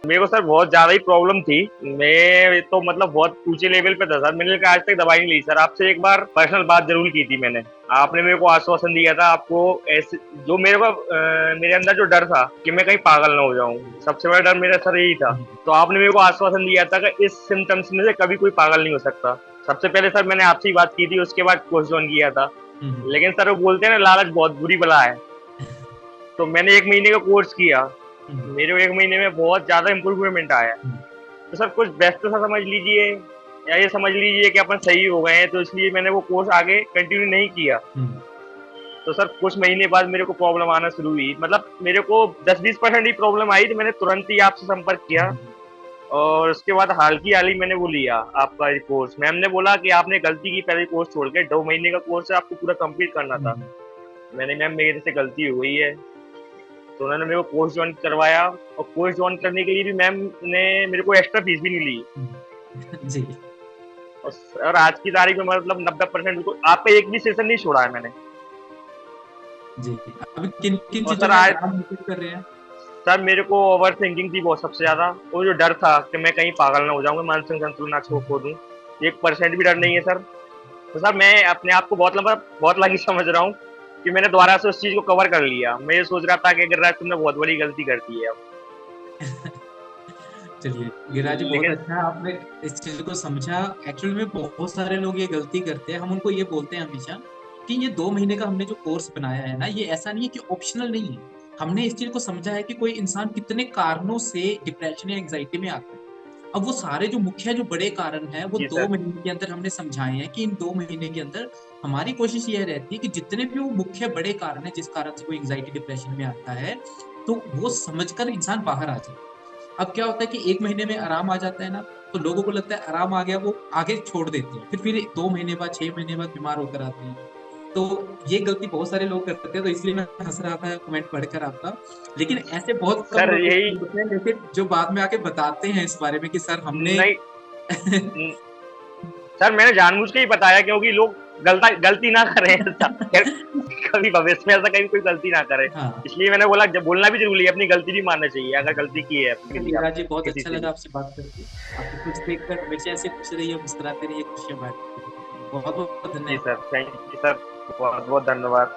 मेरे को सर बहुत ज़्यादा ही प्रॉब्लम थी। मैं तो मतलब बहुत ऊँचे लेवल पे था सर। मैंने कहा आज तक दवाई नहीं ली सर। आपसे एक बार पर्सनल बात ज़रूर की थी मैंने। आपने मेरे को आश्वासन दिया था आपको ऐसे जो मेरे को मेरे अंदर जो डर था कि मैं कहीं पागल ना हो जाऊँ, सबसे बड़ा डर मेरा सर यही था। हम्म, तो आपने मेरे को आश्वासन दिया था कि इस सिम्पटम्स में से कभी कोई पागल नहीं हो सकता। सबसे पहले सर मैंने आपसे ही बात की थी, उसके बाद कोर्स जॉइन किया था। हम्म, लेकिन सर वो बोलते हैं ना लालच बहुत बुरी बला है। तो मैंने 1 महीने का कोर्स किया। हम्म, मेरे को 1 महीने में बहुत ज़्यादा इम्प्रूवमेंट आया। हम्म, तो सर कुछ बेस्ट सा समझ लीजिए या ये समझ लीजिए कि अपन सही हो गए हैं, तो इसलिए मैंने वो कोर्स आगे कंटिन्यू नहीं किया। हम्म, तो सर कुछ महीने बाद मेरे को प्रॉब्लम आना शुरू हुई। मतलब मेरे को 10-20% ही प्रॉब्लम आई, तो मैंने तुरंत ही आपसे संपर्क किया। हम्म, और उसके बाद हाल की हाल ही मैंने वो लिया आपका कोर्स। मैम ने बोला कि आपने गलती की पहले कोर्स छोड़ के, 2 महीने का कोर्स है, आपको पूरा कंप्लीट करना था। हम्म, मैंने मैम मेरे से गलती हो गई है। तो उन्होंने मेरे को कोर्स ज्वाइन करवाया और कोर्स ज्वाइन करने के लिए भी मैम ने मेरे को एक्स्ट्रा फीस भी नहीं ली। जी और आज की तारीख में मतलब 90% बिल्कुल आपका एक भी सेशन नहीं छोड़ा है मैंने। जी। अभी किन किन और चीजों सर में आज आराम महसूस कर रहे हैं? सर मेरे को ओवर थिंकिंग थी बहुत सबसे ज्यादा। वो जो डर था कि मैं कहीं पागल ना हो जाऊंगा, मानसिक संतुलन ना खो दूं, 1% भी डर नहीं है सर। तो सर मैं अपने आप को बहुत लकी समझ रहा हूँ कि मैंने दोबारा से उस चीज को कवर कर लिया। मैं ये सोच रहा था कि अगर राज तुमने बहुत बड़ी गलती कर दी है अब। चलिए गिरिराज जी, बहुत लेकिन अच्छा है आपने इस चीज को समझा। एक्चुअल में बहुत सारे लोग ये गलती करते हैं, हम उनको ये बोलते हैं हमेशा कि ये 2 महीने का हमने जो कोर्स बनाया है ना, ये ऐसा नहीं है कि ऑप्शनल नहीं है। हमने इस चीज को समझा है कि कोई इंसान कितने कारणों से डिप्रेशन या एंग्जाइटी में आता है। अब वो सारे जो मुख्य जो बड़े कारण हैं वो जी दो सर। महीने के अंदर हमने समझाए हैं कि इन 2 महीने के अंदर हमारी कोशिश यह रहती है कि जितने भी वो मुख्य बड़े कारण है जिस कारण से कोई एंग्जाइटी डिप्रेशन में आता है, तो वो समझकर इंसान बाहर आ जाए। अब क्या होता है कि 1 महीने में आराम आ जाता है ना, तो लोगों को लगता है आराम आ गया, वो आगे छोड़ देते हैं, फिर 2 महीने बाद 6 महीने बाद बीमार होकर आते हैं। तो ये गलती बहुत सारे लोग करते हैं, तो इसलिए मैं हंस रहा था कमेंट पढ़कर आपका। लेकिन ऐसे बहुत कम सर लोग यही होते हैं लेकिन जो बाद में आके बताते हैं इस बारे में कि सर हमने नहीं सर मैंने जानबूझ के ही बताया क्योंकि लोग गलती ना करें ऐसा कभी भविष्य में ऐसा कहीं कोई गलती ना करे। हाँ। इसलिए मैंने बोला जब बोलना भी जरूरी है, अपनी गलती भी मानना चाहिए अगर गलती की है अपने लिए वीरा आपने जी, बहुत किसी अच्छा से लगा भी। आपसे बात करके। आपको खुश देखकर हमेशा ऐसे खुश रहिए, मुस्कुराते रहिए, खुशियां बांटते रहिए। बहुत बहुत जी धन्यवाद। सर, थैंक यू सर, बहुत बहुत धन्यवाद।